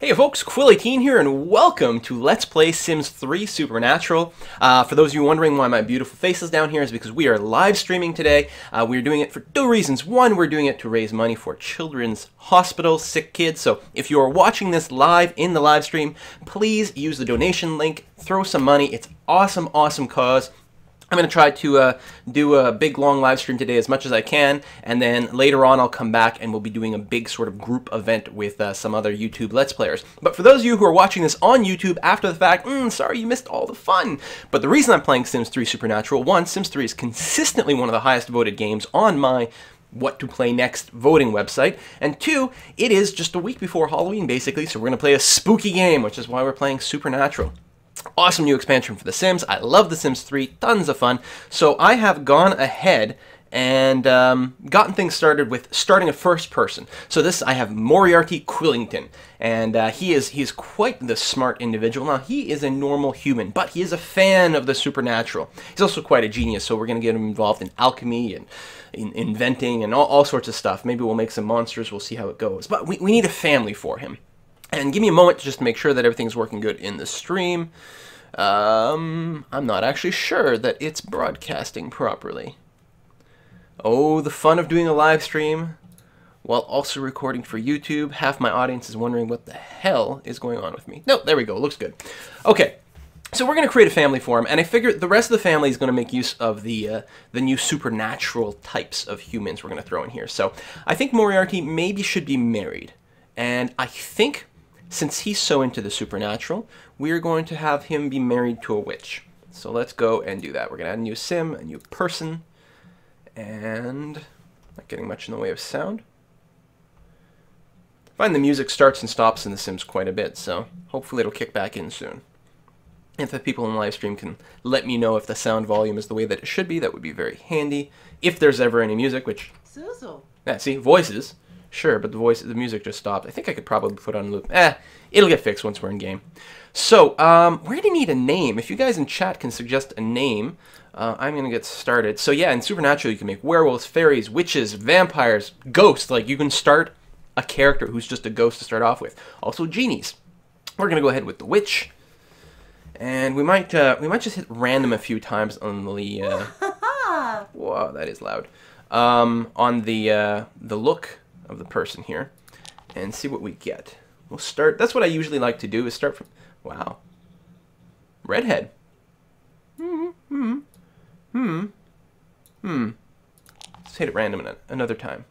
Hey folks, Quill18 here, and welcome to Let's Play Sims 3 Supernatural. For those of you wondering why my beautiful face is down here, is because we are live streaming today. We're doing it for two reasons. One, we're doing it to raise money for Children's Hospital, sick kids. So if you are watching this live in the live stream, please use the donation link, throw some money. It's awesome, awesome cause. I'm going to try to do a big long live stream today as much as I can, and then later on I'll come back and we'll be doing a big sort of group event with some other YouTube Let's Players. But for those of you who are watching this on YouTube after the fact, sorry you missed all the fun. But the reason I'm playing Sims 3 Supernatural, one, Sims 3 is consistently one of the highest voted games on my What to Play Next voting website, and two, it is just a week before Halloween basically, so we're going to play a spooky game, which is why we're playing Supernatural. Awesome new expansion for The Sims. I love The Sims 3, tons of fun. So I have gone ahead and gotten things started with starting a first person. So this, I have Moriarty Quillington, and he is quite the smart individual. Now, he is a normal human, but he is a fan of the supernatural. He's also quite a genius, so we're going to get him involved in alchemy and in inventing and all sorts of stuff. Maybe we'll make some monsters, we'll see how it goes. But we need a family for him. And give me a moment to just make sure that everything's working good in the stream. I'm not actually sure that it's broadcasting properly. Oh, the fun of doing a live stream while also recording for YouTube. Half my audience is wondering what the hell is going on with me. No, there we go. Looks good. Okay, so we're going to create a family for him, and I figured the rest of the family is going to make use of the new supernatural types of humans we're going to throw in here. So I think Moriarty maybe should be married, and I think since he's so into the supernatural, we're going to have him be married to a witch. So let's go and do that. We're going to add a new sim, a new person, and not getting much in the way of sound. I find the music starts and stops in The Sims quite a bit, so hopefully it'll kick back in soon. If the people in the live stream can let me know if the sound volume is the way that it should be, that would be very handy. If there's ever any music, which... Suzu. Yeah, see, voices. Sure, but the music just stopped. I think I could probably put on loop. It'll get fixed once we're in game. So, we're going to need a name. If you guys in chat can suggest a name, I'm going to get started. So yeah, in Supernatural you can make werewolves, fairies, witches, vampires, ghosts. Like, you can start a character who's just a ghost to start off with. Also genies. We're going to go ahead with the witch. And we might just hit random a few times on the... Whoa, that is loud. On the look of the person here, and see what we get. We'll start, that's what I usually like to do, is start from, wow. Redhead. Let's hit it random another time.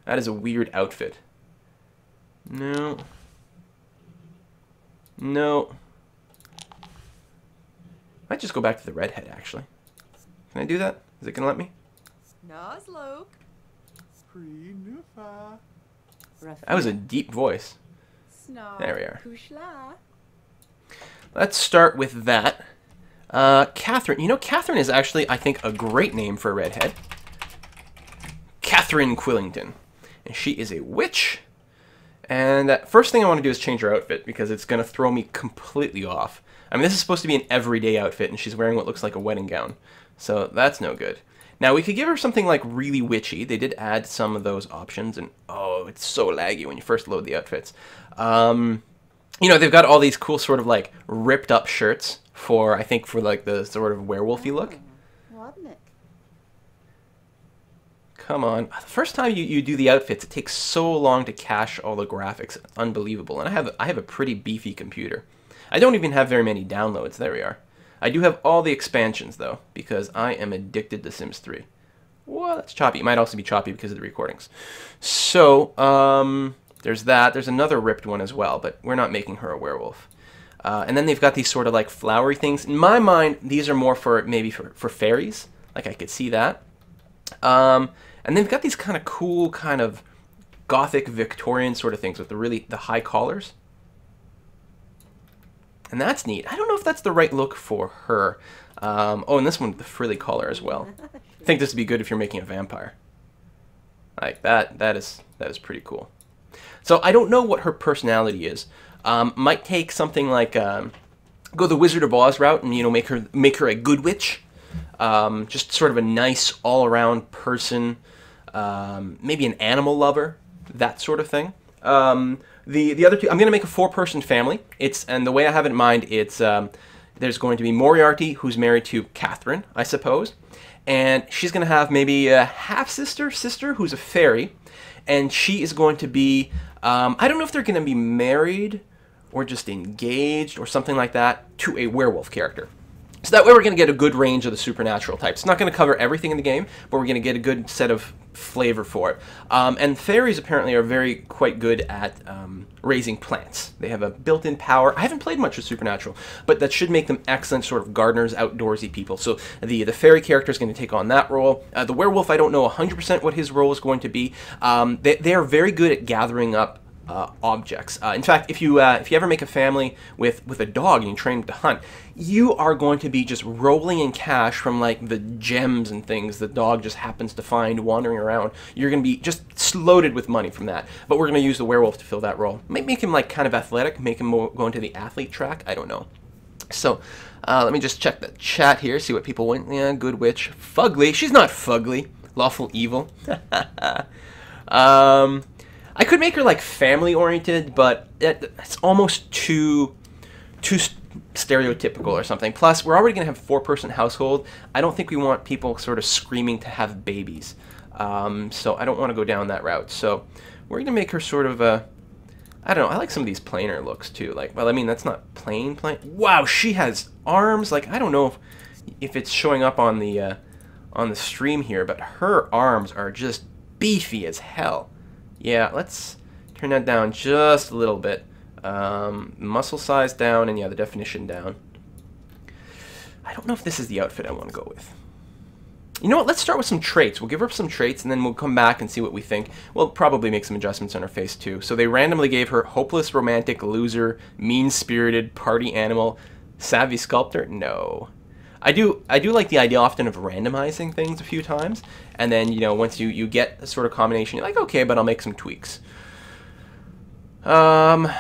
That is a weird outfit. No. No. Might just go back to the redhead, actually. Can I do that? Is it gonna let me? That was a deep voice. There we are. Let's start with that. Catherine. You know, Catherine is actually, I think, a great name for a redhead. Catherine Quillington. And she is a witch. And first thing I want to do is change her outfit, because it's going to throw me completely off. I mean, this is supposed to be an everyday outfit, and she's wearing what looks like a wedding gown. So that's no good. Now, we could give her something like really witchy. They did add some of those options, and oh, it's so laggy when you first load the outfits. You know, they've got all these cool sort of like ripped up shirts for, I think, for like the sort of werewolfy look. Come on. The first time you do the outfits, it takes so long to cache all the graphics. It's unbelievable. And I have a pretty beefy computer. I don't even have very many downloads. There we are. I do have all the expansions, though, because I am addicted to Sims 3. Well, that's choppy. It might also be choppy because of the recordings. So, there's that. There's another ripped one as well, but we're not making her a werewolf. And then they've got these sort of like flowery things. In my mind, these are more for maybe for fairies. Like, I could see that. And they've got these kind of cool, kind of gothic Victorian sort of things with the high collars. And that's neat. I don't know if that's the right look for her. Oh, and this one with the frilly collar as well. I think this would be good if you're making a vampire. Like that is pretty cool. So I don't know what her personality is. Might take something like go the Wizard of Oz route and, you know, make her a good witch. Just sort of a nice all-around person. Maybe an animal lover. that sort of thing. The other two, I'm going to make a 4-person family. And the way I have it in mind, there's going to be Moriarty, who's married to Catherine, I suppose, and she's going to have maybe a sister who's a fairy, and she is going to be, I don't know if they're going to be married or just engaged or something like that, to a werewolf character. So that way we're going to get a good range of the supernatural types. It's not going to cover everything in the game, but we're going to get a good set of flavor for it. And fairies apparently are quite good at raising plants. They have a built-in power. I haven't played much with supernatural, but that should make them excellent sort of gardeners, outdoorsy people. So the fairy character is going to take on that role. The werewolf, I don't know 100% what his role is going to be. They are very good at gathering up objects. In fact, if you ever make a family with a dog and you train it to hunt, you are going to be just rolling in cash from like the gems and things the dog just happens to find wandering around. You're going to be just loaded with money from that. But we're going to use the werewolf to fill that role. Make him like kind of athletic, make him go into the athlete track. I don't know. So let me just check the chat here, see what people went. Yeah, good witch, fugly. She's not fugly. Lawful evil. I could make her like family oriented, but it's almost too stereotypical or something. Plus, we're already going to have a 4-person household. I don't think we want people sort of screaming to have babies. So I don't want to go down that route. So we're going to make her sort of a, I don't know, I like some of these plainer looks too. Like, well, I mean, that's not plain. Wow, she has arms. Like, I don't know if it's showing up on the stream here, but her arms are just beefy as hell. Yeah, let's turn that down just a little bit. Muscle size down, and yeah, the definition down. I don't know if this is the outfit I want to go with. You know what, let's start with some traits. We'll give her some traits, and then we'll come back and see what we think. We'll probably make some adjustments on her face, too. So they randomly gave her hopeless romantic, loser, mean-spirited, party animal, savvy sculptor? No. I do like the idea often of randomizing things a few times, and then, you know, once you get a sort of combination, you're like, okay, but I'll make some tweaks. Neurotic,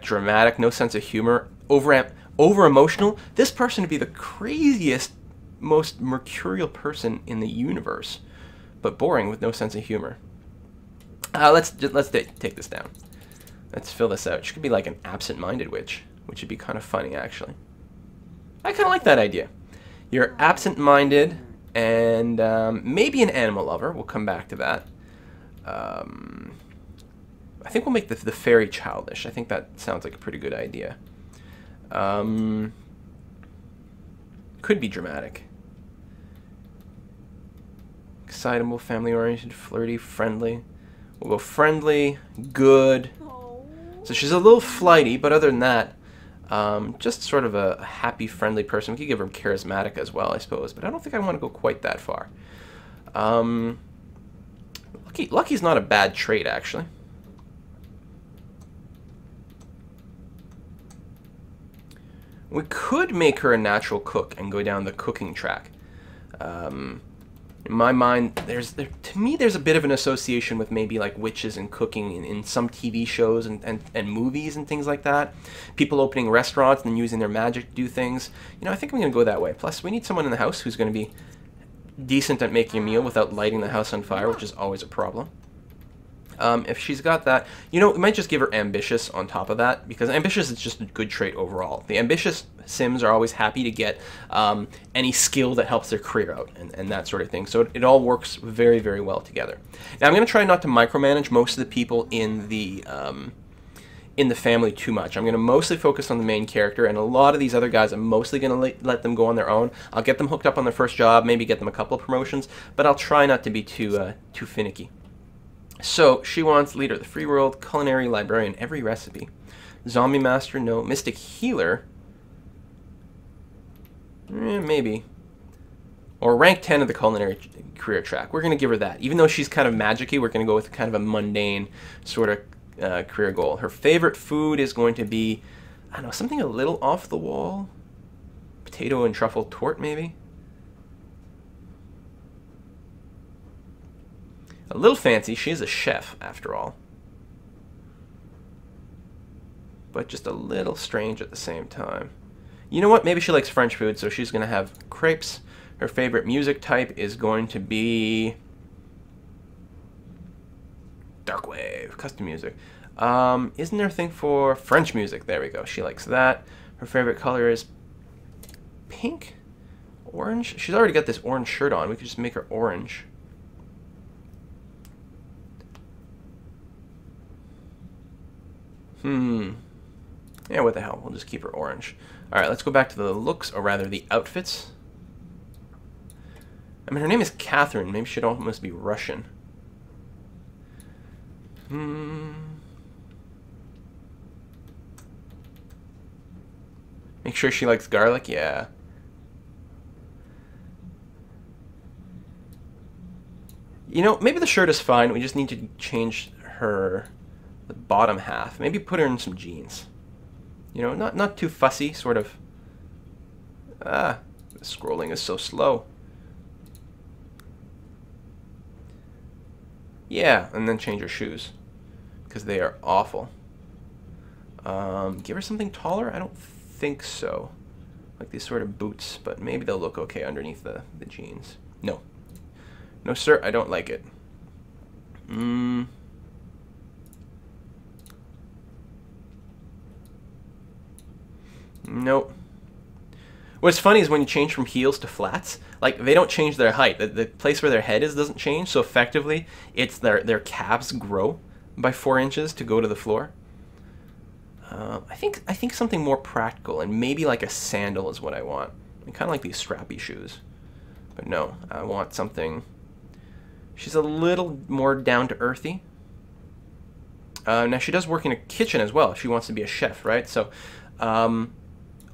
dramatic, no sense of humor, over emotional. This person would be the craziest, most mercurial person in the universe, but boring with no sense of humor. Let's take this down. Let's fill this out. She could be like an absent-minded witch, which would be kind of funny, actually. I kind of like that idea. You're absent-minded and maybe an animal lover. We'll come back to that. I think we'll make the fairy childish. I think that sounds like a pretty good idea. Could be dramatic. Excitable, family-oriented, flirty, friendly. We'll go friendly, good. So she's a little flighty, but other than that, just sort of a happy, friendly person. We could give her charismatic as well, I suppose, but I don't think I want to go quite that far. Lucky's not a bad trait, actually. We could make her a natural cook and go down the cooking track. In my mind, to me, there's a bit of an association with maybe like witches and cooking in some TV shows and movies and things like that. People opening restaurants and using their magic to do things. You know, I think I'm going to go that way. Plus, we need someone in the house who's going to be decent at making a meal without lighting the house on fire, which is always a problem. If she's got that, you know, we might just give her ambitious on top of that, because ambitious is just a good trait overall. The ambitious Sims are always happy to get any skill that helps their career out and that sort of thing. So it all works very, very well together. Now I'm going to try not to micromanage most of the people in the family too much. I'm going to mostly focus on the main character, and a lot of these other guys I'm mostly going to let them go on their own. I'll get them hooked up on their first job, maybe get them a couple of promotions, but I'll try not to be too finicky. So, she wants leader of the free world, culinary librarian, every recipe. Zombie master, no. Mystic healer, maybe. Or rank 10 of the culinary career track. We're going to give her that. Even though she's kind of magic-y, we're going to go with kind of a mundane sort of career goal. Her favorite food is going to be, I don't know, something a little off the wall. Potato and truffle torte, maybe. A little fancy. She is a chef, after all. But just a little strange at the same time. You know what? Maybe she likes French food, so she's going to have crepes. Her favorite music type is going to be... Dark wave, custom music. Isn't there a thing for French music? There we go. She likes that. Her favorite color is pink? Orange? She's already got this orange shirt on. We could just make her orange. Yeah, what the hell. We'll just keep her orange. Alright, let's go back to the looks, or rather the outfits. I mean, her name is Catherine. Maybe she'd almost be Russian. Make sure she likes garlic? Yeah. You know, maybe the shirt is fine. We just need to change her, the bottom half. Maybe put her in some jeans. You know, not too fussy, sort of. The scrolling is so slow. Yeah, and then change her shoes, because they are awful. Give her something taller? I don't think so. Like these sort of boots, but maybe they'll look okay underneath the jeans. No. No, sir, I don't like it. Nope. What's funny is when you change from heels to flats, like, they don't change their height. The place where their head is doesn't change, so effectively, it's their calves grow by 4 inches to go to the floor. I think something more practical, and maybe like a sandal is what I want. I kind of like these strappy shoes. But no, I want something... She's a little more down-to-earthy. Now, she does work in a kitchen as well. She wants to be a chef, right? So,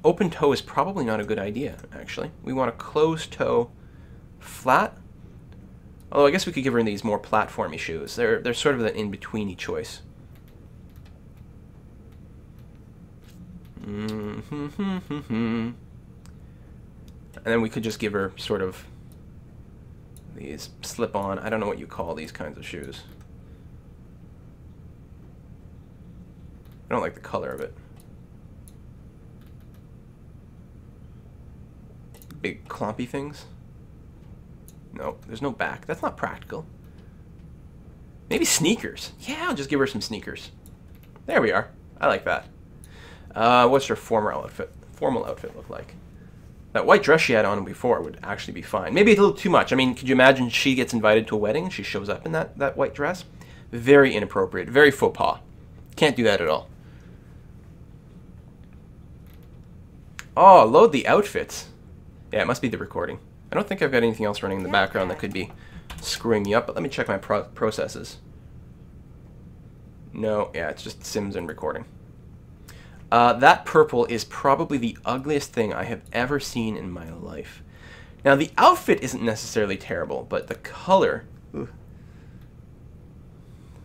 open toe is probably not a good idea, actually. We want a closed toe flat. Although I guess we could give her these more platformy shoes. They're sort of an in-betweeny choice. And then we could just give her sort of these slip-on, I don't know what you call these kinds of shoes. I don't like the color of it. Big clompy things. No, there's no back. That's not practical. Maybe sneakers. Yeah, I'll just give her some sneakers. There we are. I like that. What's her formal outfit look like? That white dress she had on before would actually be fine. Maybe it's a little too much. I mean, could you imagine she gets invited to a wedding and she shows up in that white dress? Very inappropriate. Very faux pas. Can't do that at all. Oh, load the outfits. Yeah, it must be the recording. I don't think I've got anything else running in the background that could be screwing me up, but let me check my processes. No, yeah, it's just Sims and recording. That purple is probably the ugliest thing I have ever seen in my life. Now, the outfit isn't necessarily terrible, but the color...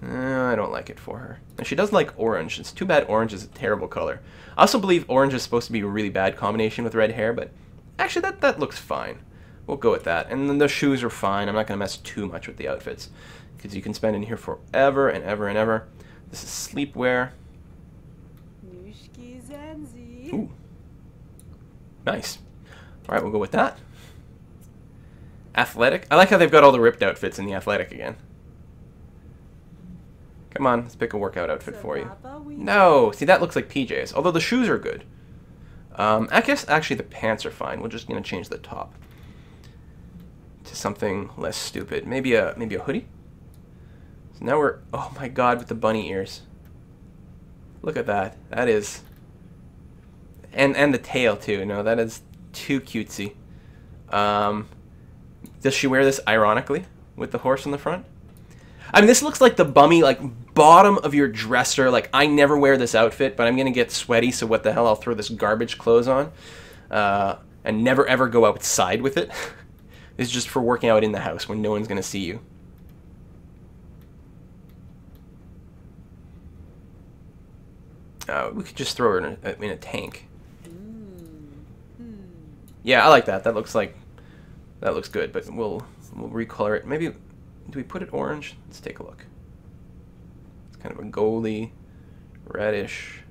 I don't like it for her. And she does like orange. It's too bad orange is a terrible color. I also believe orange is supposed to be a really bad combination with red hair, but actually that looks fine. We'll go with that. And then the shoes are fine. I'm not going to mess too much with the outfits, because you can spend in here forever and ever and ever. This is sleepwear. Ooh. Nice. Alright, we'll go with that. Athletic. I like how they've got all the ripped outfits in the athletic again. Come on, let's pick a workout outfit for you. No! See, that looks like PJs. Although the shoes are good. I guess actually the pants are fine. We're just going to change the top to something less stupid. Maybe a hoodie? So now we're... Oh my god, with the bunny ears. Look at that. That is... And the tail, too. No, that is too cutesy. Does she wear this ironically with the horse in the front? I mean, this looks like the bummy, like, bottom of your dresser. Like, I never wear this outfit, but I'm going to get sweaty, so what the hell, I'll throw this garbage clothes on. And never, ever go outside with it. This is just for working out in the house when no one's going to see you. We could just throw her in a tank. Yeah, I like that. That looks good, but we'll recolor it. Maybe, do we put it orange? Let's take a look. It's kind of a goldy, reddish.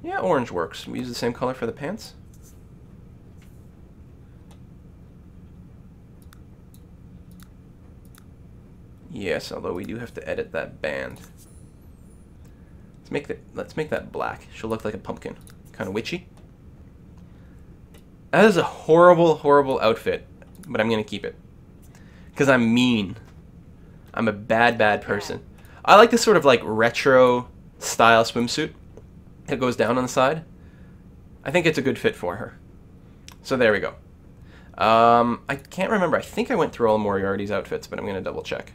Yeah, orange works. We use the same color for the pants. Yes, although we do have to edit that band. Let's make that black. She'll look like a pumpkin. Kind of witchy. That is a horrible, horrible outfit, but I'm going to keep it. Because I'm mean. I'm a bad, bad person. I like this sort of like retro style swimsuit that goes down on the side. I think it's a good fit for her. So there we go. I can't remember. I think I went through all Moriarty's outfits, but I'm going to double check.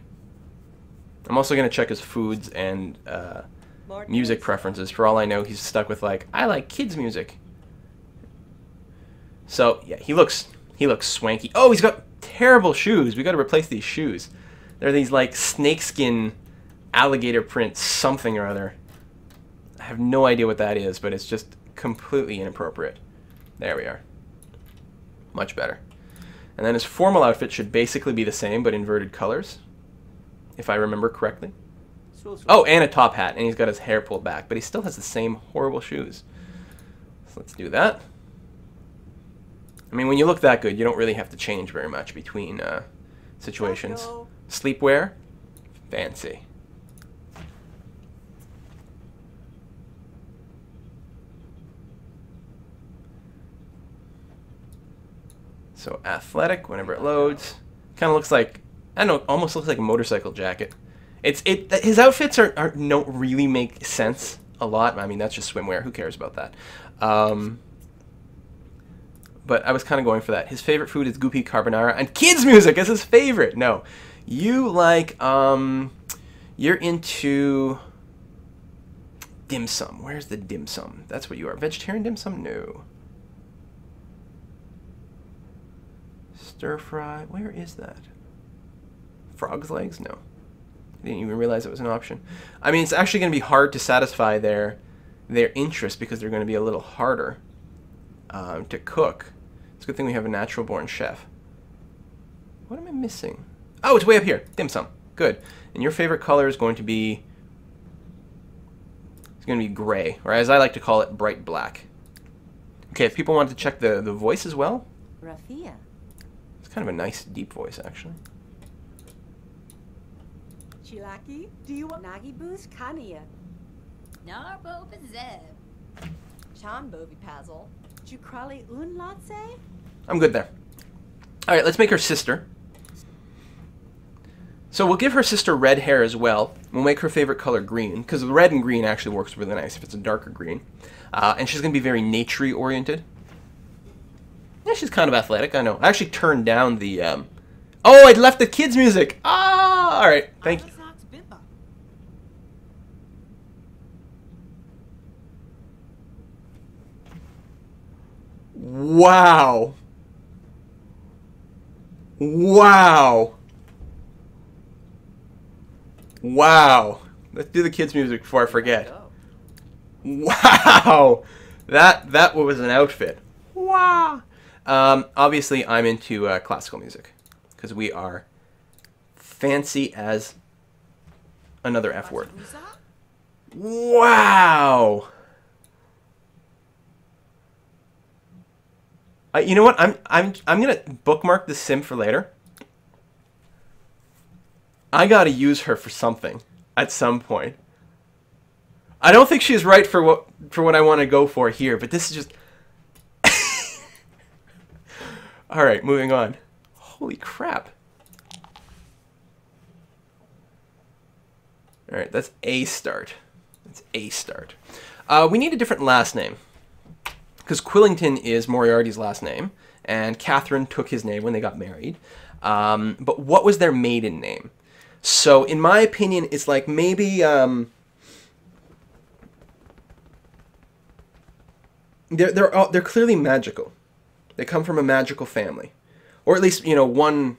I'm also going to check his foods and music preferences. For all I know, he's stuck with like, I like kids music. So yeah, he looks swanky. Oh, he's got terrible shoes. We got to replace these shoes. They're these like snakeskin alligator print something or other. I have no idea what that is, but it's just completely inappropriate. There we are. Much better. And then his formal outfit should basically be the same, but inverted colors, if I remember correctly. Oh, and a top hat, and he's got his hair pulled back, but he still has the same horrible shoes. So let's do that. I mean, when you look that good, you don't really have to change very much between situations. Sleepwear, fancy. So athletic whenever it loads. Kind of looks like, I don't know, almost looks like a motorcycle jacket. His outfits don't really make sense a lot. I mean, that's just swimwear. Who cares about that? But I was kind of going for that. His favorite food is goopy carbonara, and kids music is his favorite. No, you like you're into dim sum. Where's the dim sum? That's what you are. Vegetarian dim sum? No. Stir fry. Where is that? Frog's legs? No. I didn't even realize it was an option. I mean, it's actually going to be hard to satisfy their interest because they're going to be a little harder to cook. It's a good thing we have a natural-born chef. What am I missing? Oh, it's way up here. Dim sum. Good. And your favorite color is going to be... It's going to be gray, or as I like to call it, bright black. Okay, if people want to check the voice as well. Rafia. It's kind of a nice, deep voice, actually. Chilaki, do you want Nagi Boost Kania? Narbo Bazeb. Chan Bovi Pazzle. Jukrali Un Latse? I'm good there. All right, let's make her sister. So we'll give her sister red hair as well. We'll make her favorite color green, because the red and green actually works really nice if it's a darker green. And she's going to be very nature-y oriented. Yeah, she's kind of athletic, I know. I actually turned down the... Oh, I'd left the kids' music! Ah! All right, thank you. Wow. Wow. Wow. Let's do the kids' music before I forget. Wow. That was an outfit. Wow. Obviously, I'm into classical music because we are fancy as another F word. Wow. You know what? I'm gonna bookmark the sim for later. I gotta use her for something at some point. I don't think she's right for what I want to go for here, but this is just. All right, moving on. Holy crap! All right, that's a start. That's a start. We need a different last name. Because Quillington is Moriarty's last name, and Catherine took his name when they got married. But what was their maiden name? So, in my opinion, it's like maybe they're clearly magical. They come from a magical family, or at least one.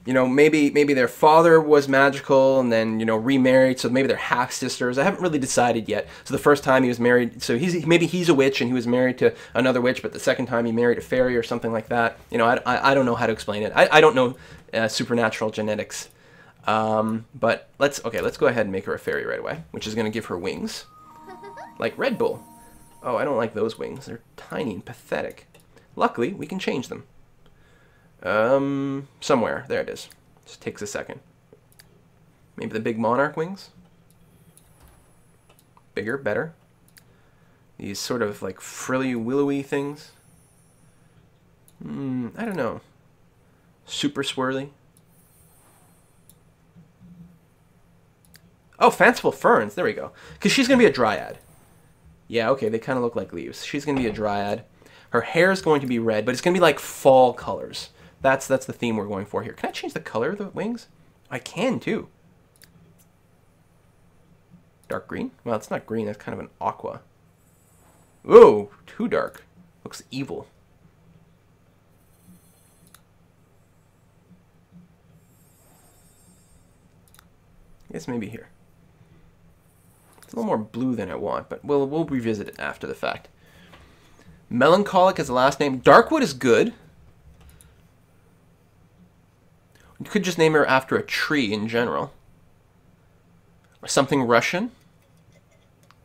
Maybe their father was magical and then, remarried, so maybe they're half-sisters. I haven't really decided yet. So the first time he was married, so maybe he's a witch and he was married to another witch, but the second time he married a fairy or something like that. I don't know how to explain it. I don't know supernatural genetics. But let's go ahead and make her a fairy right away, which is going to give her wings. Like Red Bull. Oh, I don't like those wings. They're tiny and pathetic. Luckily, we can change them. Somewhere. There it is. Just takes a second. Maybe the big monarch wings? Bigger, better. These sort of like frilly, willowy things. I don't know. Super swirly. Oh, fanciful ferns. There we go. Because she's going to be a dryad. Yeah, okay, they kind of look like leaves. She's going to be a dryad. Her hair is going to be red, but it's going to be like fall colors. That's the theme we're going for here. Can I change the color of the wings? I can, too. Dark green? Well, it's not green. That's kind of an aqua. Whoa, too dark. Looks evil. I guess maybe here. It's a little more blue than I want, but we'll revisit it after the fact. Melancholic is the last name. Darkwood is good. You could just name her after a tree in general. Or something Russian.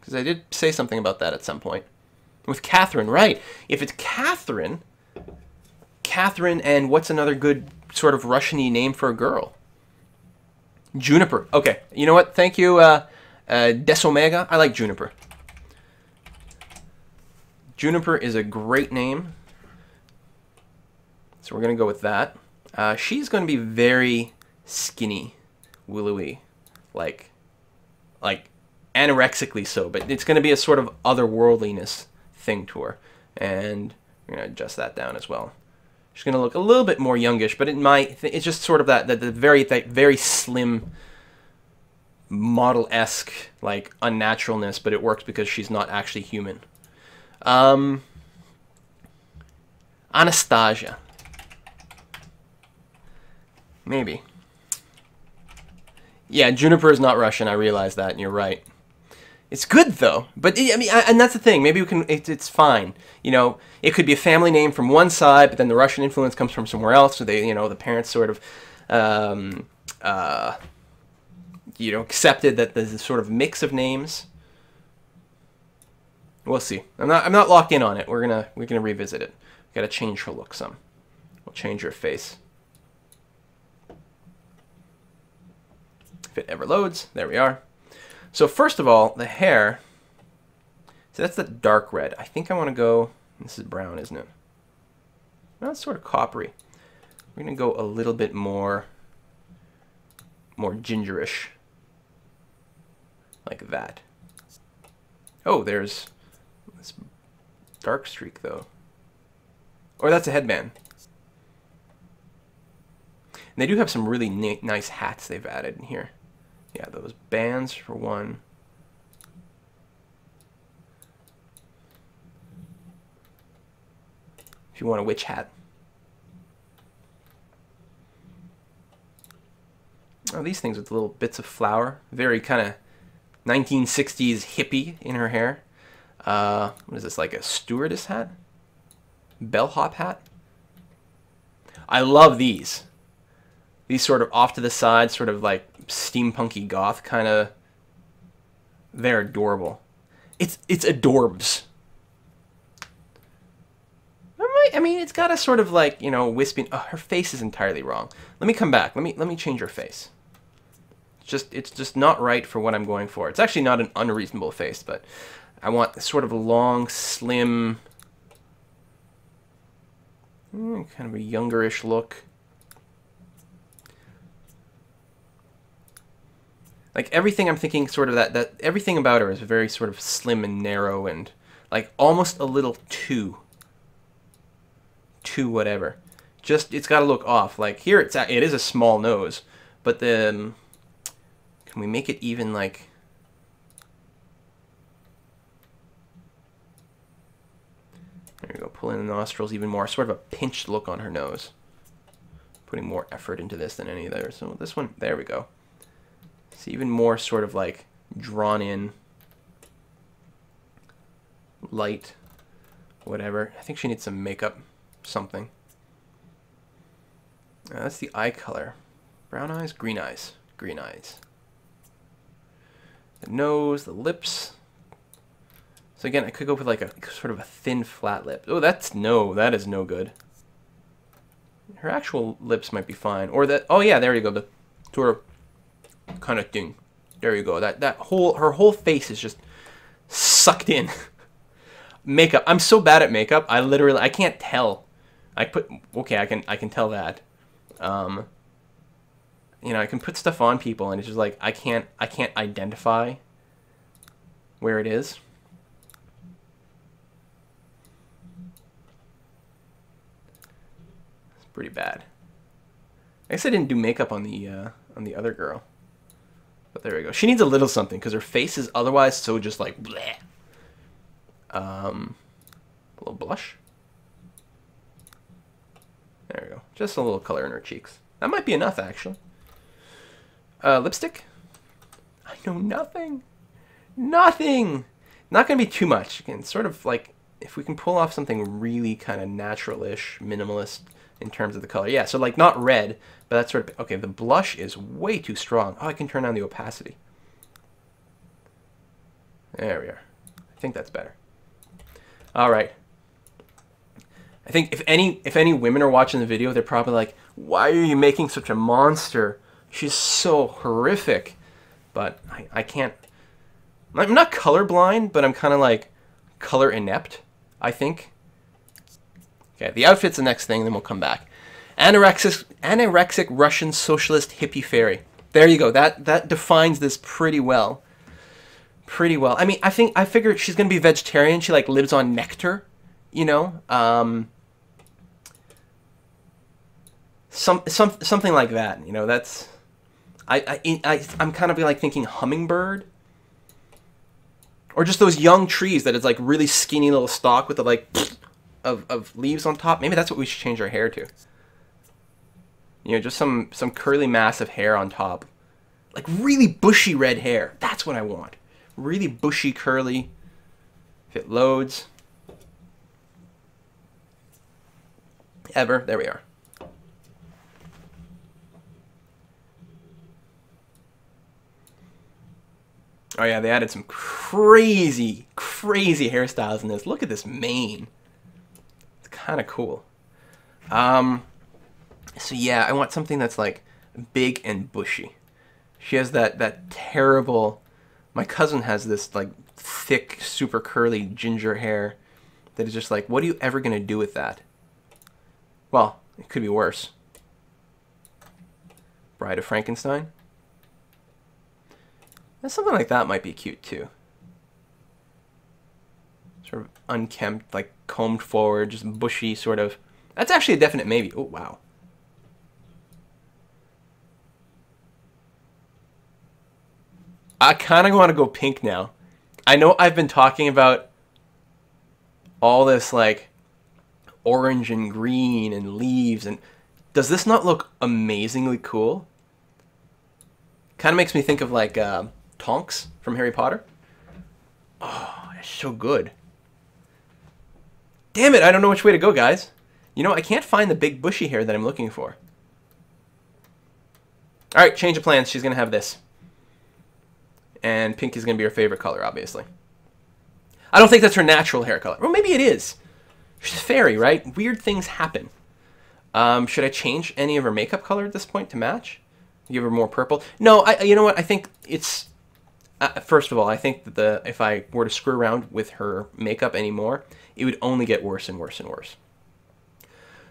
Because I did say something about that at some point. With Catherine, right. If it's Catherine and what's another good sort of Russian-y name for a girl? Juniper. Okay, you know what? Thank you, Des Omega. I like Juniper. Juniper is a great name. So we're going to go with that. She's going to be very skinny, willowy, like anorexically so, but it's going to be a sort of otherworldliness thing to her. And we're going to adjust that down as well. She's going to look a little bit more youngish, but it's just sort of that very slim, model-esque, like, unnaturalness, but it works because she's not actually human. Anastasia. Maybe. Yeah, Juniper is not Russian, I realize that, and you're right. It's good, though. But, I mean, and that's the thing. Maybe we can. It's fine. You know, it could be a family name from one side, but then the Russian influence comes from somewhere else. So they, the parents sort of, accepted that there's a sort of mix of names. We'll see. I'm not locked in on it. We're gonna revisit it. Got to change her look some. We'll change her face. If it ever loads, there we are. So first of all, the hair, so that's the dark red. I think I want to go, this is brown, isn't it? No, it's sort of coppery. We're going to go a little bit more gingerish, like that. Oh, there's this dark streak, though. Or that's a headband. And they do have some really nice hats they've added in here. Yeah, those bands for one. If you want a witch hat. Oh, these things with little bits of flower. Very kind of 1960s hippie in her hair. What is this, like a stewardess hat? Bellhop hat? I love these. These sort of off to the side, sort of like steampunky goth kind of. They're adorable. It's adorbs. I mean, it's got a sort of like, wispy. Oh, her face is entirely wrong. Let me come back. Let me change her face. It's just not right for what I'm going for. It's actually not an unreasonable face, but I want sort of a long, slim, kind of a youngerish look. Like everything I'm thinking sort of that everything about her is very sort of slim and narrow and like almost a little too whatever. Just, it's got to look off. Like here it is a small nose, but then can we make it even like, there you go, pull in the nostrils even more, sort of a pinched look on her nose. Putting more effort into this than any other. So this one, there we go. See, even more sort of like drawn in, light, whatever. I think she needs some makeup, something. That's the eye color. Brown eyes, green eyes, green eyes. The nose, the lips. So again, I could go with like a sort of a thin, flat lip. Oh, that is no good. Her actual lips might be fine. Or that, oh yeah, there you go, the sort of kind of thing. There you go. Her whole face is just sucked in. Makeup. I'm so bad at makeup. I can't tell. I can tell that. You know, I can put stuff on people and it's just like I can't identify where it is. It's pretty bad. I guess I didn't do makeup on the other girl. But there we go. She needs a little something because her face is otherwise so just like bleh. A little blush. There we go. Just a little color in her cheeks. That might be enough, actually. Lipstick? I know nothing. Nothing! Not going to be too much. Again, sort of like, if we can pull off something really kind of natural-ish, minimalist in terms of the color. Yeah, so like not red, but that's sort of... Okay, the blush is way too strong. Oh, I can turn down the opacity. There we are. I think that's better. All right. I think if any women are watching the video, they're probably like, why are you making such a monster? She's so horrific. But I can't... I'm not colorblind, but I'm kind of like color inept, I think. Okay, the outfit's the next thing, then we'll come back. Anorexic Russian socialist hippie fairy. There you go. That defines this pretty well. Pretty well. I mean, I figured she's gonna be vegetarian. She like lives on nectar, you know. Something like that. You know, that's. I'm kind of like thinking hummingbird. Or just those young trees that is like really skinny little stalk with the like of leaves on top. Maybe that's what we should change our hair to. You know, just some curly mass of hair on top. Like really bushy red hair. That's what I want. Really bushy, curly. If it loads. There we are. Oh yeah, they added some crazy hairstyles in this. Look at this mane. It's kind of cool. So yeah, I want something that's like big and bushy. She has that terrible... My cousin has this like thick, super curly ginger hair that is just like, what are you ever going to do with that? Well, it could be worse. Bride of Frankenstein? Something like that might be cute too. Sort of unkempt, like combed forward, just bushy sort of. That's actually a definite maybe. Oh, wow. I kind of want to go pink now. I know I've been talking about all this like orange and green and leaves, and does this not look amazingly cool? Kind of makes me think of like Tonks from Harry Potter. Oh, it's so good. Damn it, I don't know which way to go, guys. You know, I can't find the big bushy hair that I'm looking for. Alright, change of plans. She's going to have this. And pink is going to be her favorite color, obviously. I don't think that's her natural hair color. Well, maybe it is. She's a fairy, right? Weird things happen. Should I change any of her makeup color at this point to match? Give her more purple? No, you know what? I think it's... first of all, I think that if I were to screw around with her makeup anymore, it would only get worse and worse and worse.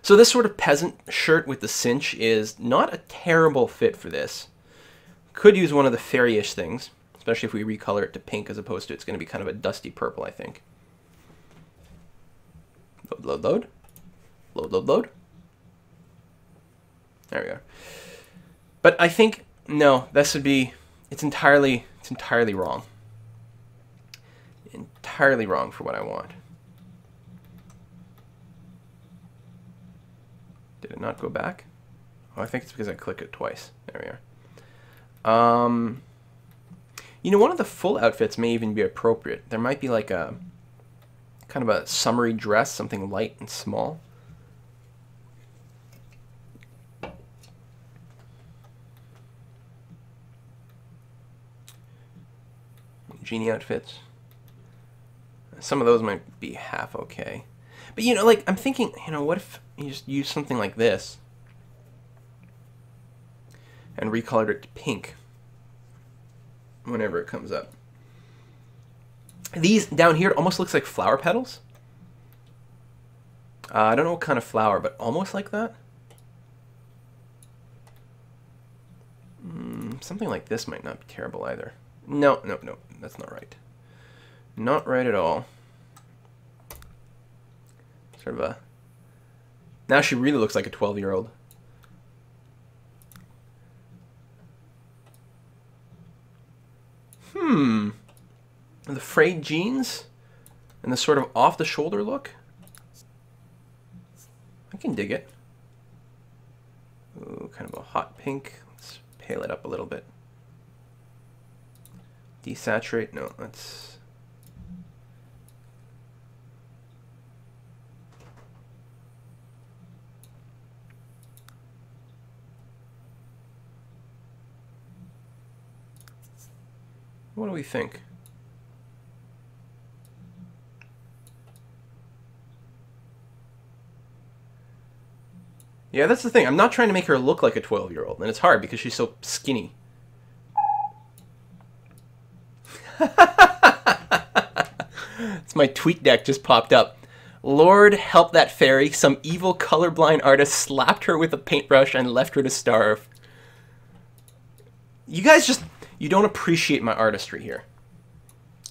So this sort of peasant shirt with the cinch is not a terrible fit for this. Could use one of the fairy-ish things, especially if we recolor it to pink as opposed to it's going to be kind of a dusty purple, I think. Load, load, load. Load, load, load. There we go. But I think, no, this would be, it's entirely wrong. Entirely wrong for what I want. Did it not go back? Oh, I think it's because I clicked it twice. There we are. You know, one of the full outfits may even be appropriate. There might be like a, kind of a summery dress, something light and small. Genie outfits. Some of those might be half okay. But, you know, like, I'm thinking, you know, what if you just use something like this and recolored it to pink? whenever it comes up. These down here, it almost looks like flower petals. I don't know what kind of flower, but almost like that. Something like this might not be terrible either. No, no, no, that's not right. Not right at all. Sort of a... Now she really looks like a 12-year-old. The frayed jeans and the sort of off-the-shoulder look. I can dig it. Ooh, kind of a hot pink. Let's pale it up a little bit. Desaturate. No, let's... What do we think? Yeah, that's the thing. I'm not trying to make her look like a 12-year-old, and it's hard because she's so skinny. It's my tweet deck just popped up. Lord help that fairy. Some evil colorblind artist slapped her with a paintbrush and left her to starve. You guys just... You don't appreciate my artistry here.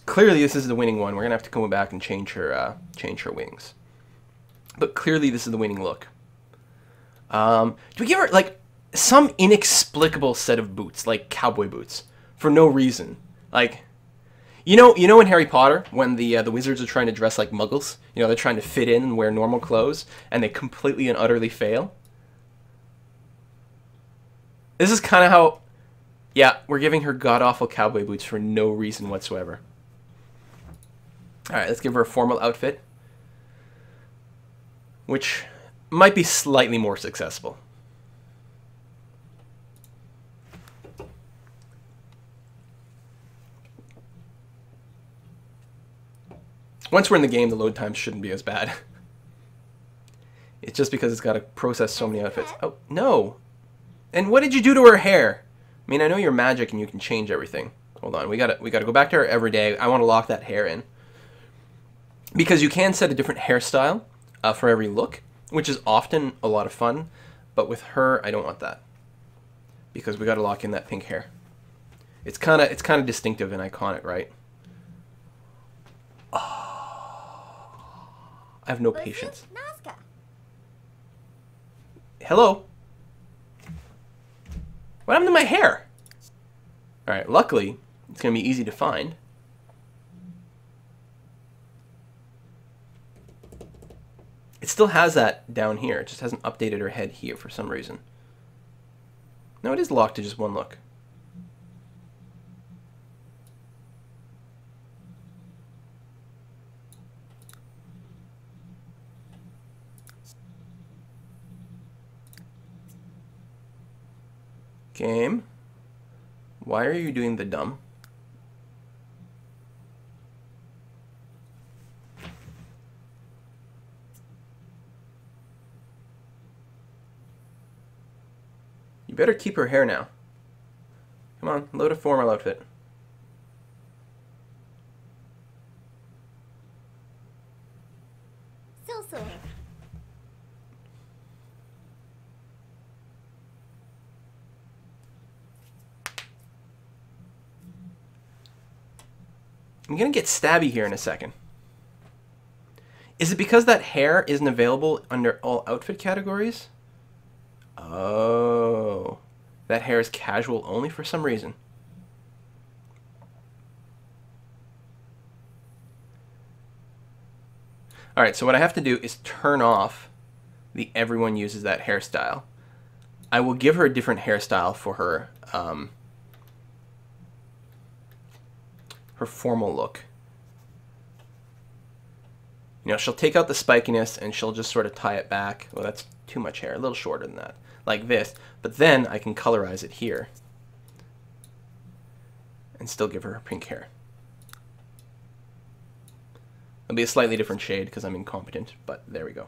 Clearly this is the winning one. We're going to have to come back and change her wings. But clearly this is the winning look. Do we give her, like, some inexplicable set of boots, like cowboy boots, for no reason? Like, you know in Harry Potter, when the wizards are trying to dress like muggles, you know, they're trying to fit in and wear normal clothes, and they completely and utterly fail? This is kind of how... Yeah, we're giving her god-awful cowboy boots for no reason whatsoever. Alright, let's give her a formal outfit, which might be slightly more successful. Once we're in the game, the load times shouldn't be as bad. It's just because it's got to process so many outfits. Oh, no! And what did you do to her hair? I mean, I know you're magic and you can change everything. Hold on, we gotta go back to her every day. I want to lock that hair in. Because you can set a different hairstyle for every look, which is often a lot of fun, but with her, I don't want that. Because we gotta lock in that pink hair. It's kinda distinctive and iconic, right? Oh, I have no patience. Hello? What happened to my hair? Alright, luckily, it's gonna be easy to find. It still has that down here. It just hasn't updated her head here for some reason. No, it is locked to just one look. Game, why are you doing the dumb? You better keep her hair now. Come on, load a formal outfit. So. I'm gonna get stabby here in a second. Is it because that hair isn't available under all outfit categories? Oh, that hair is casual only for some reason. Alright, so what I have to do is turn off the everyone uses that hairstyle. I will give her a different hairstyle for her her formal look. You know, she'll take out the spikiness and she'll just sort of tie it back. Well, that's too much hair, a little shorter than that. Like this. But then I can colorize it here and still give her pink hair. It'll be a slightly different shade because I'm incompetent, but there we go.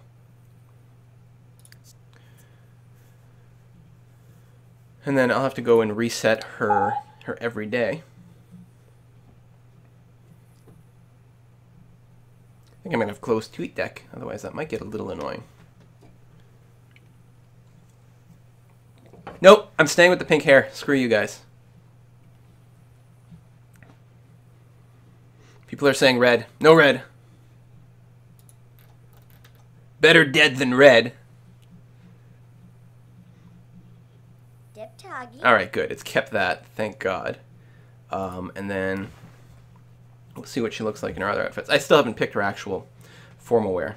And then I'll have to go and reset her every day. think I'm going to have closed tweet deck, otherwise that might get a little annoying. Nope, I'm staying with the pink hair. Screw you guys. People are saying red. No red. Better dead than red. Alright, good. It's kept that. Thank God. And then we'll see what she looks like in her other outfits. I still haven't picked her actual formal wear.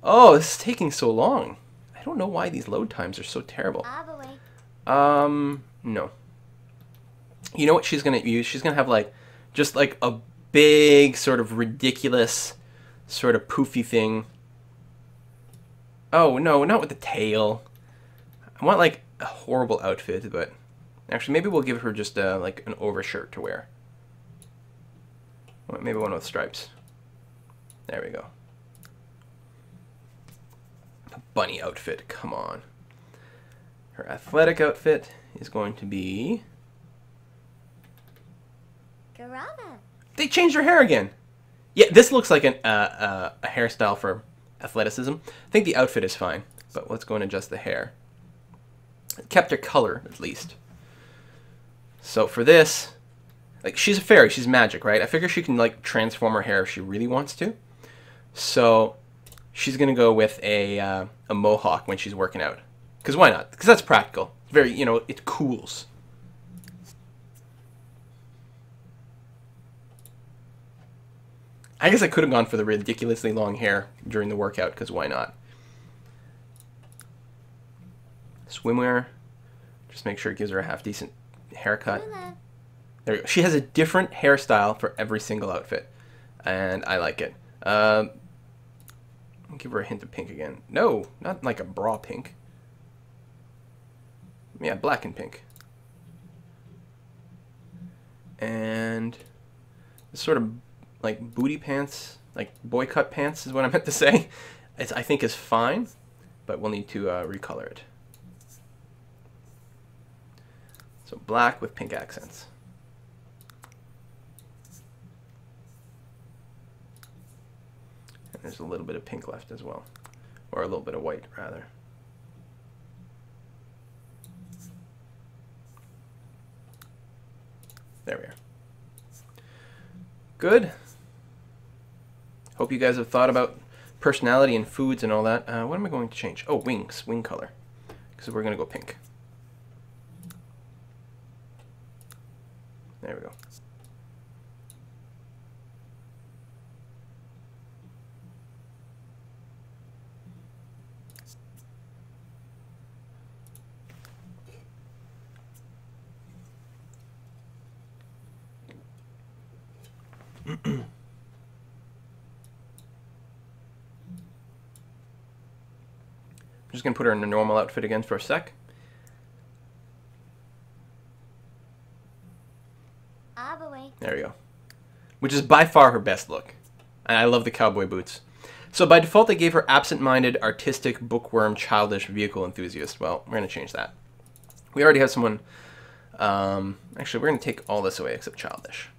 Oh, this is taking so long. I don't know why these load times are so terrible. No. You know what she's going to use? She's going to have like, just like a big sort of ridiculous sort of poofy thing. Oh, no, not with the tail. I want like a horrible outfit, but actually maybe we'll give her just like an overshirt to wear. Maybe one with stripes. There we go. A bunny outfit, come on. Her athletic outfit is going to be... Garava. They changed her hair again. Yeah, this looks like a hairstyle for athleticism. I think the outfit is fine, but let's go and adjust the hair. It kept her color, at least. So for this, like, she's a fairy, she's magic, right? I figure she can, like, transform her hair if she really wants to. So she's going to go with a mohawk when she's working out. Because why not? Because that's practical. It's very, you know, it cools. I guess I could have gone for the ridiculously long hair during the workout, because why not? Swimwear. Just make sure it gives her a half-decent haircut. There you go. She has a different hairstyle for every single outfit, and I like it. I'll give her a hint of pink again. No, not like a bra pink. Yeah, black and pink. And this sort of like booty pants, like boy cut pants is what I meant to say. I think is fine, but we'll need to recolor it. So black with pink accents. And there's a little bit of pink left as well. Or a little bit of white, rather. There we are. Good. Hope you guys have thought about personality and foods and all that. What am I going to change? Oh, wings. Wing color. Because we're going to go pink. There we go. I'm just going to put her in a normal outfit again for a sec. There we go. Which is by far her best look. And I love the cowboy boots. So by default, they gave her absent-minded, artistic, bookworm, childish, vehicle enthusiast. Well, we're going to change that. We already have someone... actually, we're going to take all this away except childish.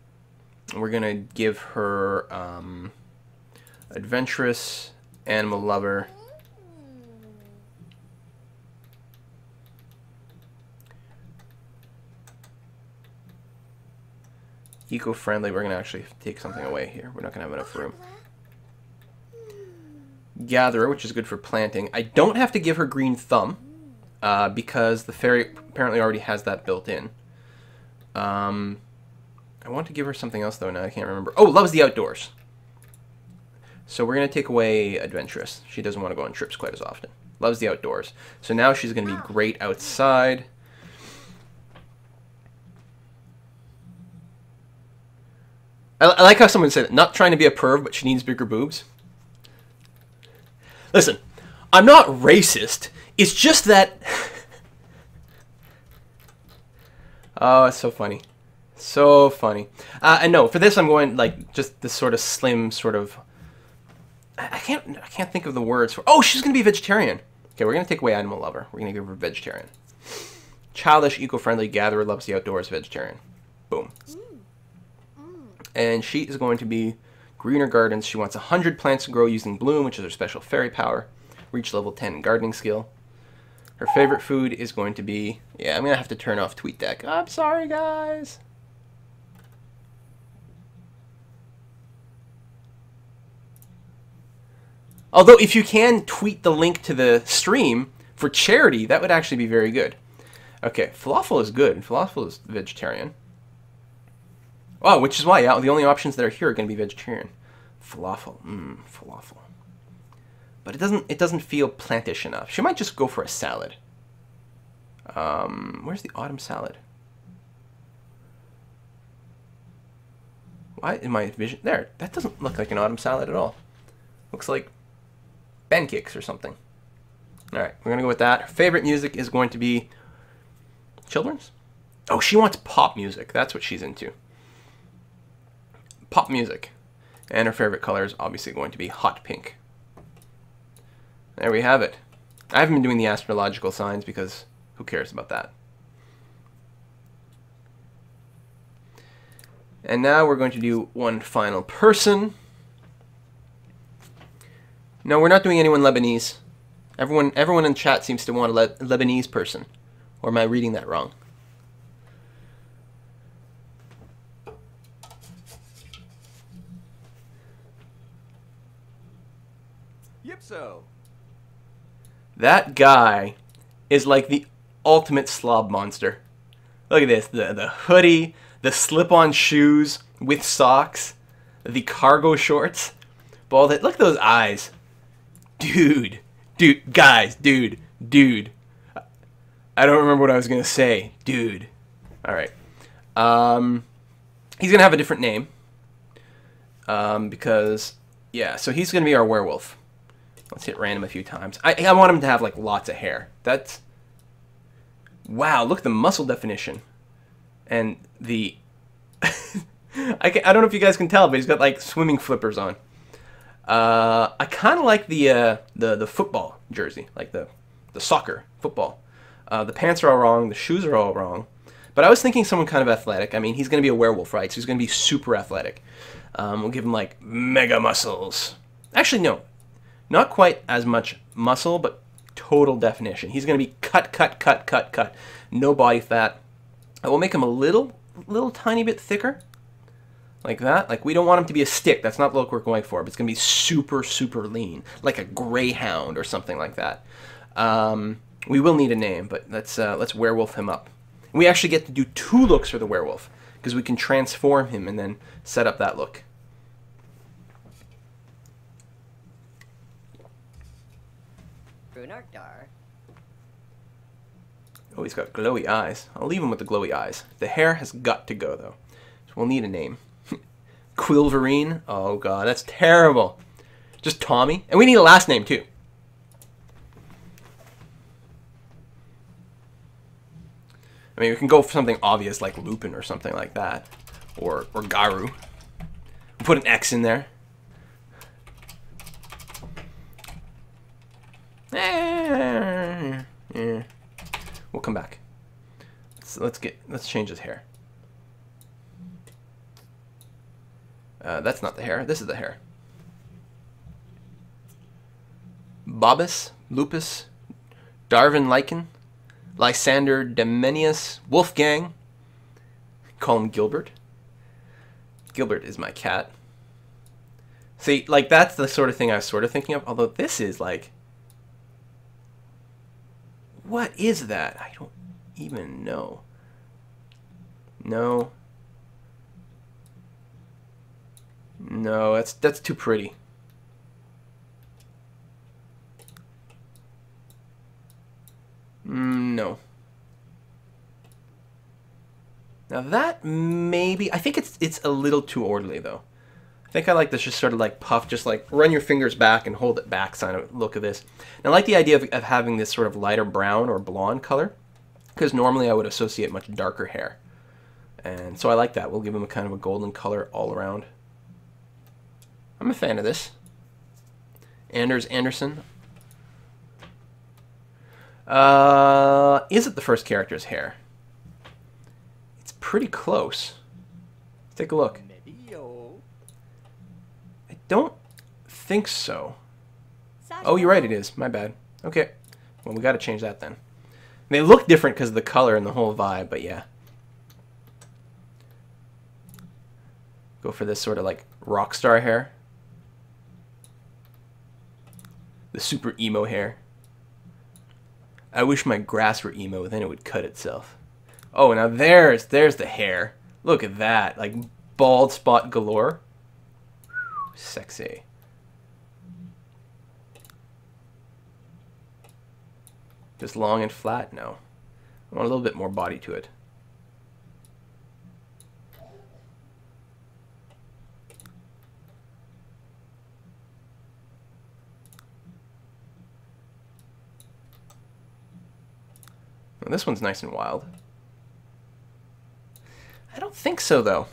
And we're going to give her adventurous, animal lover... eco-friendly. We're going to actually take something away here. We're not going to have enough room. Gatherer, which is good for planting. I don't have to give her green thumb because the fairy apparently already has that built in. I want to give her something else, though. Now I can't remember. Oh, loves the outdoors. So we're going to take away adventurous. She doesn't want to go on trips quite as often. Loves the outdoors. So now she's going to be great outside. I like how someone said, not trying to be a perv, but she needs bigger boobs. Listen, I'm not racist. It's just that... Oh, it's so funny. So funny. And no, for this I'm going, like, just this sort of slim, sort of... I can't think of the words for... Oh, she's going to be vegetarian. Okay, we're going to take away animal lover. We're going to give her vegetarian. Childish, eco-friendly, gatherer, loves the outdoors, vegetarian. Boom. And she is going to be greener gardens. She wants 100 plants to grow using bloom, which is her special fairy power. Reach level 10 in gardening skill. Her favorite food is going to be... Yeah, I'm going to have to turn off TweetDeck. I'm sorry, guys. Although, if you can tweet the link to the stream for charity, that would actually be very good. Okay, falafel is good. Falafel is vegetarian. Oh, which is why, yeah, the only options that are here are going to be vegetarian. Falafel. Falafel. But it doesn't feel plantish enough. She might just go for a salad. Where's the autumn salad? Why in my vision? There, that doesn't look like an autumn salad at all. Looks like pancakes or something. Alright, we're going to go with that. Her favorite music is going to be children's? Oh, she wants pop music. That's what she's into. Pop music. And her favorite color is obviously going to be hot pink. There we have it. I haven't been doing the astrological signs because who cares about that? And now we're going to do one final person. No, we're not doing anyone Lebanese. Everyone in chat seems to want a Lebanese person. Or am I reading that wrong? Yipso. That guy is like the ultimate slob monster. Look at this. The hoodie, the slip-on shoes with socks, the cargo shorts. Bald head. Look at those eyes. Dude. Guys. Dude. I don't remember what I was going to say. Dude. Alright. He's going to have a different name. Because, yeah, so he's going to be our werewolf. Let's hit random a few times. I want him to have, like, lots of hair. That's... Wow, look at the muscle definition. And the... I don't know if you guys can tell, but he's got, like, swimming flippers on. I kind of like the football jersey, like the soccer football. The pants are all wrong. The shoes are all wrong. But I was thinking someone kind of athletic. I mean, he's going to be a werewolf, right? So he's going to be super athletic. We'll give him, like, mega muscles. Actually, no. Not quite as much muscle, but total definition. He's going to be cut. No body fat. I will make him a little tiny bit thicker. Like that. Like, we don't want him to be a stick. That's not the look we're going for. But it's going to be super, super lean. Like a greyhound or something like that. We will need a name, but let's werewolf him up. We actually get to do 2 looks for the werewolf. Because we can transform him and then set up that look. Oh, he's got glowy eyes. I'll leave him with the glowy eyes. The hair has got to go, though. So we'll need a name. Quilverine? Oh, God, that's terrible. Just Tommy? And we need a last name, too. I mean, we can go for something obvious like Lupin or something like that. Or Garu. Put an X in there. Yeah. We'll come back. Let's change his hair. That's not the hair. This is the hair. Bobus, Lupus, Darwin Lichen, Lysander Demenius, Wolfgang. Call him Gilbert. Gilbert is my cat. See, like, that's the sort of thing I was sort of thinking of. Although this is like... What is that? I don't even know. No. No, that's too pretty. No. Now that maybe... I think it's a little too orderly, though. I think I like this just sort of like puff, just like run your fingers back and hold it back kind of look of this. And I like the idea of having this sort of lighter brown or blonde color, because normally I would associate much darker hair. And so I like that. We'll give him a kind of a golden color all around. I'm a fan of this. Anders Anderson. Is it the first character's hair? It's pretty close. Let's take a look. don't think so. Sasha. Oh, you're right, it is. My bad. Okay. Well, we got to change that then. They look different because of the color and the whole vibe, but yeah. Go for this sort of like rock star hair. The super emo hair. I wish my grass were emo, then it would cut itself. Oh, now there's the hair. Look at that. Like bald spot galore. Sexy. Just long and flat? No. I want a little bit more body to it. Well, this one's nice and wild. I don't think so, though.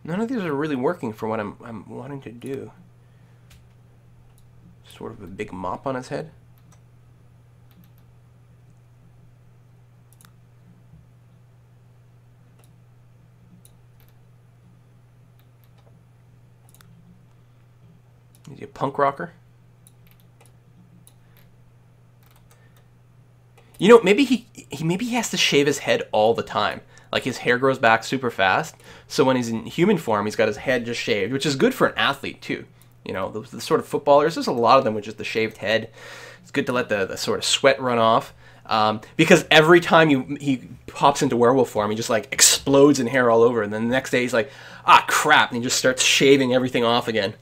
None of these are really working for what I'm wanting to do. Sort of a big mop on his head. Is he a punk rocker? You know, maybe he has to shave his head all the time. Like his hair grows back super fast, so when he's in human form, he's got his head just shaved, which is good for an athlete too. You know, the sort of footballers, there's a lot of them with just the shaved head. It's good to let the sort of sweat run off, because every time he pops into werewolf form, he just like explodes in hair all over, and then the next day he's like, ah, crap, and he just starts shaving everything off again.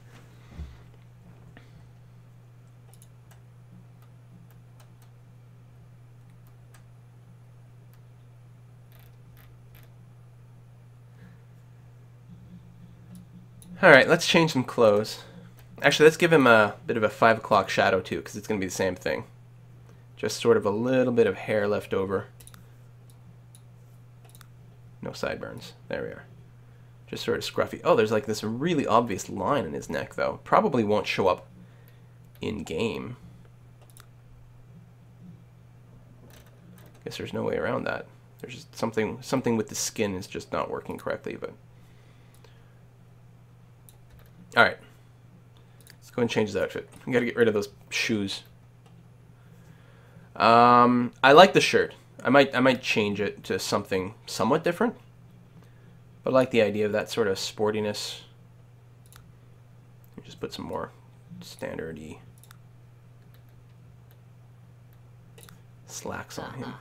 Alright, let's change some clothes. Actually, let's give him a bit of a 5 o'clock shadow too, because it's going to be the same thing. Just sort of a little bit of hair left over. No sideburns. There we are. Just sort of scruffy. Oh, there's like this really obvious line in his neck, though. Probably won't show up in-game. Guess there's no way around that. There's just something with the skin is just not working correctly, but... Alright. Let's go and change his outfit. We gotta get rid of those shoes. I like the shirt. I might change it to something somewhat different. But I like the idea of that sort of sportiness. Just put some more standard-y slacks on him.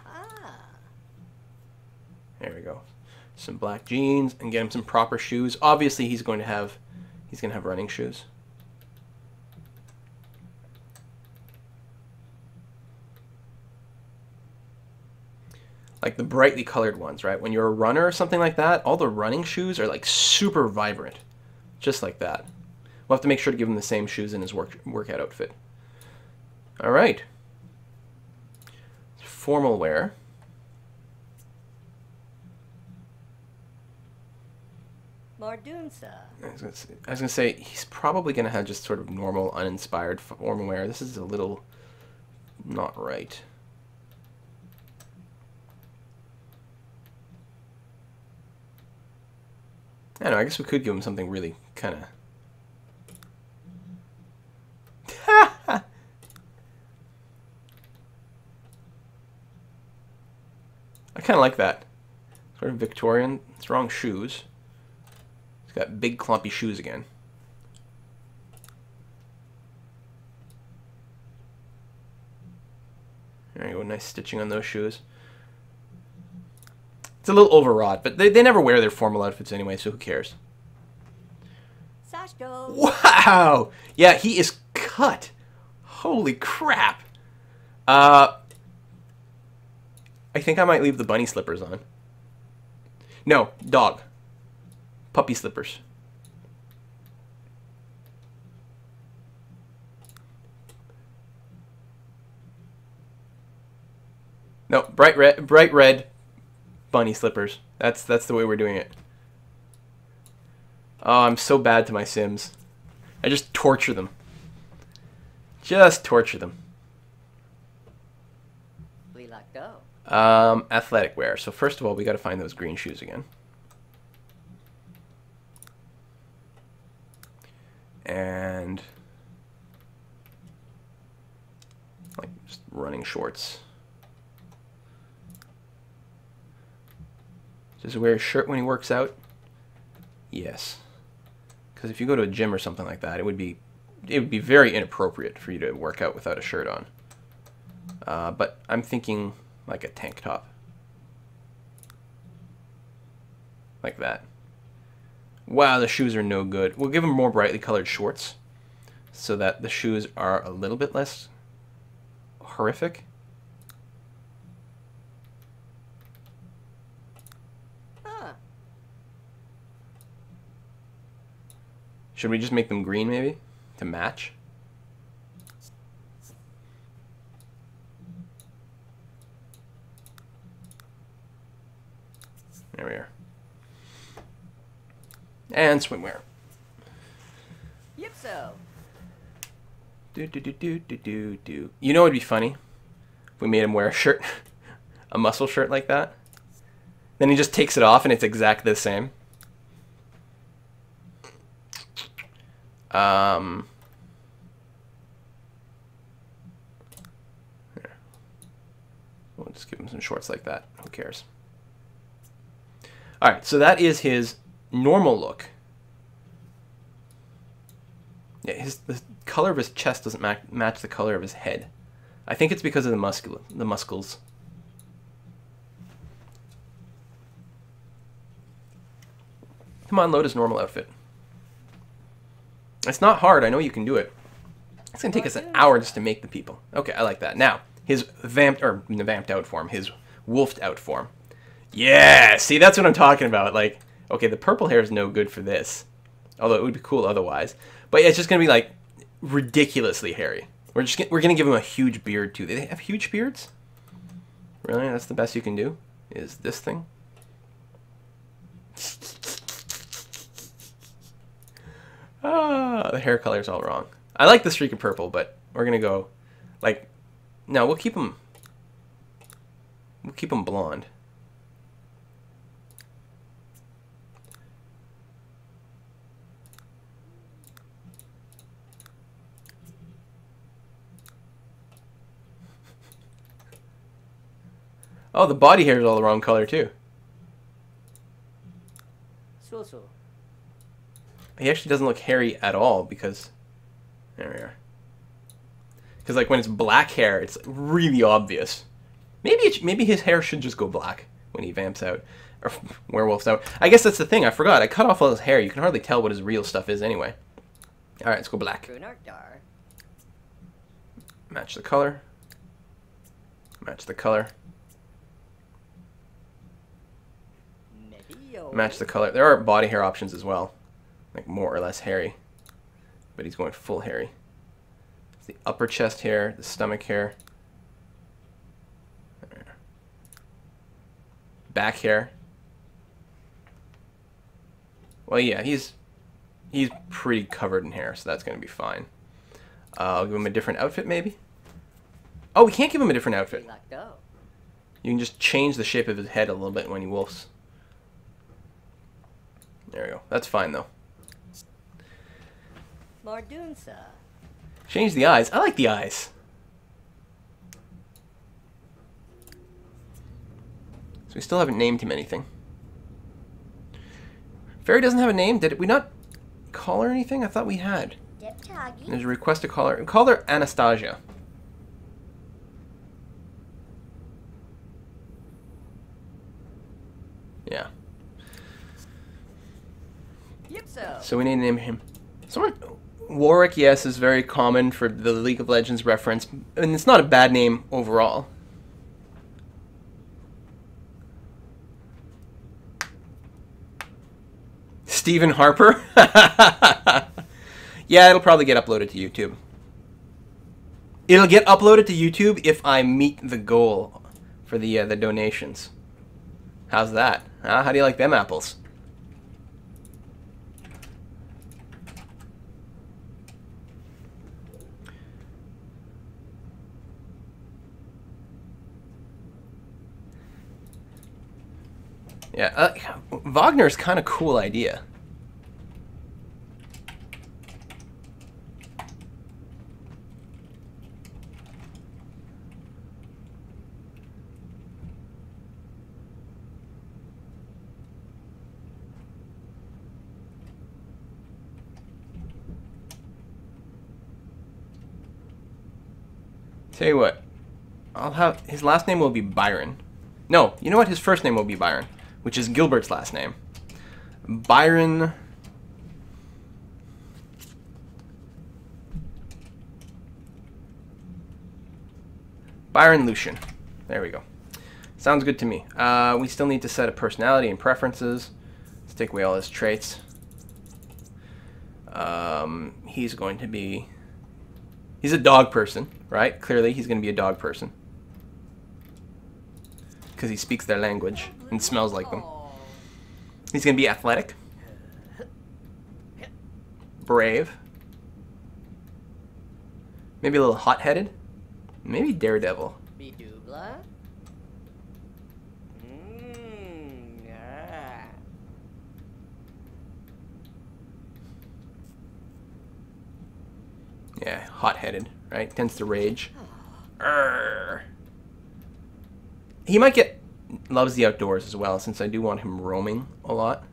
There we go. Some black jeans and get him some proper shoes. Obviously he's gonna have running shoes. Like the brightly colored ones, right? When you're a runner or something like that, all the running shoes are like super vibrant. Just like that. We'll have to make sure to give him the same shoes in his workout outfit. Alright. Formal wear. Mardunsa. I was gonna say he's probably gonna have just sort of normal, uninspired formal wear. This is a little not right. I don't know. I guess we could give him something really kind of. I kind of like that. Sort of Victorian. Strong shoes. He's got big clumpy shoes again. There you go, nice stitching on those shoes. It's a little overwrought, but they never wear their formal outfits anyway, so who cares? Sashko. Wow! Yeah, he is cut. Holy crap. I think I might leave the bunny slippers on. No, dog. Puppy slippers. No, bright red bunny slippers. That's the way we're doing it. Oh, I'm so bad to my Sims. I just torture them. Just torture them. We let go. Athletic wear. So first of all, we got to find those green shoes again. And like just running shorts. Does he wear a shirt when he works out? Yes. Because if you go to a gym or something like that, it would be very inappropriate for you to work out without a shirt on. But I'm thinking like a tank top. Like that. Wow, the shoes are no good. We'll give him more brightly colored shorts so that the shoes are a little bit less horrific. Should we just make them green, maybe? To match? There we are. And swimwear. Yep, so. Do. You know what would be funny? If we made him wear a shirt, a muscle shirt like that. Then he just takes it off and it's exactly the same. There. We'll just give him some shorts like that. Who cares? Alright, so that is his normal look. Yeah, the color of his chest doesn't match the color of his head. I think it's because of the muscles. Come on, load his normal outfit. It's not hard. I know you can do it. It's going to take us an hour just to make the people. Okay, I like that. Now, his vamped out form, his wolfed out form. Yeah, see, that's what I'm talking about. Like, okay, the purple hair is no good for this. Although it would be cool otherwise. But yeah, it's just going to be, like, ridiculously hairy. We're going to give him a huge beard, too. They have huge beards? Really? That's the best you can do? Is this thing? Ah, the hair color is all wrong. I like the streak of purple, but we're gonna go, like, no, we'll keep him blonde. Oh, the body hair is all the wrong color too. So. He actually doesn't look hairy at all because, there we are. Because like when it's black hair, it's really obvious. Maybe his hair should just go black when he vamps out or werewolves out. I guess that's the thing. I forgot. I cut off all his hair. You can hardly tell what his real stuff is anyway. All right, let's go black. Match the color. Match the color. Match the color. There are body hair options as well. Like more or less hairy. But he's going full hairy. It's the upper chest hair, the stomach hair. Back hair. Well, yeah, he's pretty covered in hair, so that's going to be fine. I'll give him a different outfit, maybe? Oh, we can't give him a different outfit. You can just change the shape of his head a little bit when he wolfs. There we go. That's fine, though. Change the eyes. I like the eyes. So we still haven't named him anything. Fairy doesn't have a name. Did we not call her anything? I thought we had. There's a request to call her. Call her Anastasia. Yeah. So we need to name him. Warwick, yes, is very common for the League of Legends reference, and it's not a bad name overall. Stephen Harper? Yeah, it'll probably get uploaded to YouTube. It'll get uploaded to YouTube if I meet the goal for the donations. How's that? How do you like them apples? Yeah, Wagner's kind of cool idea. Tell you what, I'll have his last name will be Byron. No, you know what? His first name will be Byron, which is Gilbert's last name. Byron. Byron Lucian. There we go. Sounds good to me. We still need to set a personality and preferences. Let's take away all his traits. He's going to be... He's a dog person, right? Clearly, he's going to be a dog person. Because he speaks their language and smells like them. He's going to be athletic. Brave. Maybe a little hot-headed. Maybe daredevil. Bidubla? Yeah. Yeah, hot-headed, right? Tends to rage. Urgh. He might get... Loves the outdoors as well, since I do want him roaming a lot.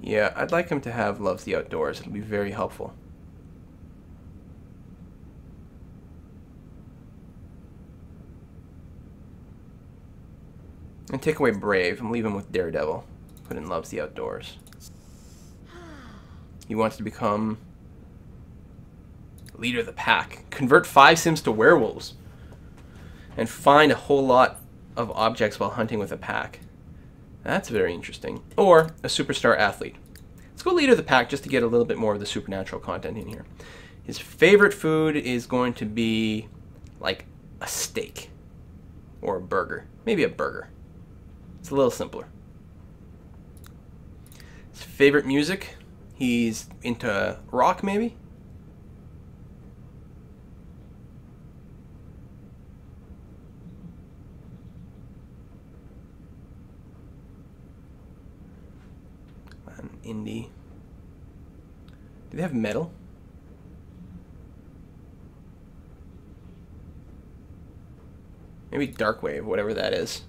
Yeah, I'd like him to have loves the outdoors. It'll be very helpful. And take away brave and leave him with daredevil. Put in loves the outdoors. He wants to become leader of the pack. Convert 5 Sims to werewolves. And find a whole lot of objects while hunting with a pack. That's very interesting. Or a superstar athlete. Let's go leader of the pack just to get a little bit more of the supernatural content in here. His favorite food is going to be like a steak. Or a burger. Maybe a burger. It's a little simpler. His favorite music, he's into rock maybe? An indie. Do they have metal? Maybe darkwave, whatever that is.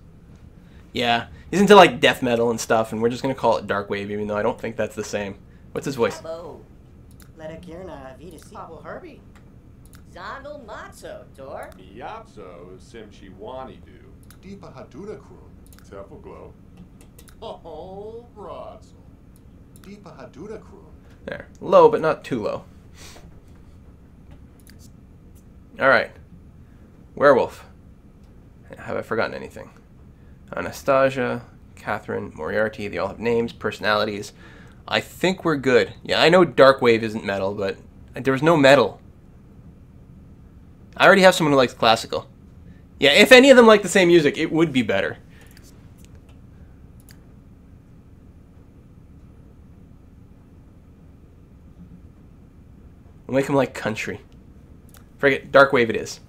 Yeah, he's into like death metal and stuff, and we're just gonna call it darkwave, even though I don't think that's the same. What's his voice? Hello. Ledakirna Vita Pablo Herbie. Zondel Matzo, Tor. Miapso Simchiwani do. Deepa Haduda Krum. Tefaglow. Oh, Bratzel. Deepa Haduda Krum. There. Low, but not too low. Alright. Werewolf. Have I forgotten anything? Anastasia, Catherine, Moriarty, they all have names, personalities. I think we're good. Yeah, I know Darkwave isn't metal, but there was no metal. I already have someone who likes classical. Yeah, if any of them like the same music, it would be better. We'll make him like country. Forget, Darkwave it is.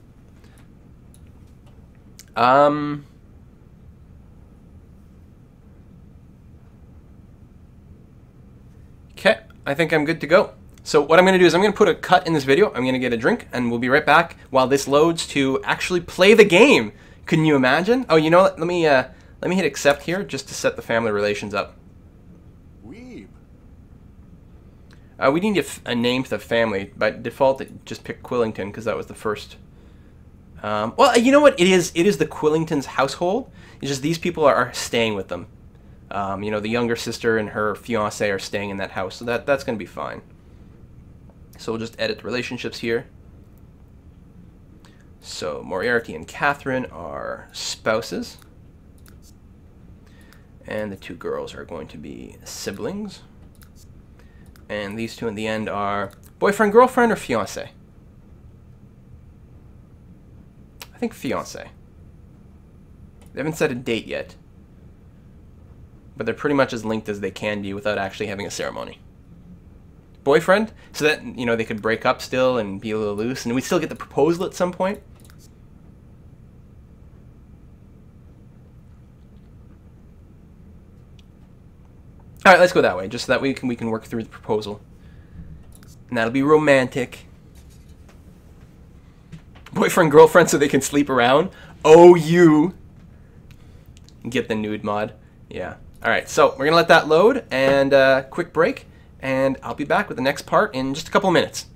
Okay, I think I'm good to go. So what I'm going to do is I'm going to put a cut in this video. I'm going to get a drink, and we'll be right back while this loads to actually play the game. Couldn't you imagine? Oh, you know what? Let me hit accept here just to set the family relations up. Weeb. We need a name for the family. By default, it just picked Quillington because that was the first. Well, you know what? It is the Quillingtons' household. It's just these people are staying with them. You know, the younger sister and her fiance are staying in that house, so that's going to be fine. So we'll just edit the relationships here. So Moriarty and Catherine are spouses. And the two girls are going to be siblings. And these two in the end are boyfriend, girlfriend, or fiance? I think fiance. They haven't set a date yet. But they're pretty much as linked as they can be without actually having a ceremony. Boyfriend, so that, you know, they could break up still and be a little loose, and we still get the proposal at some point. All right, let's go that way, just so that we can work through the proposal, and that'll be romantic. Boyfriend, girlfriend, so they can sleep around. Oh, you get the nude mod, yeah. All right, so we're gonna let that load, and quick break, and I'll be back with the next part in just a couple of minutes.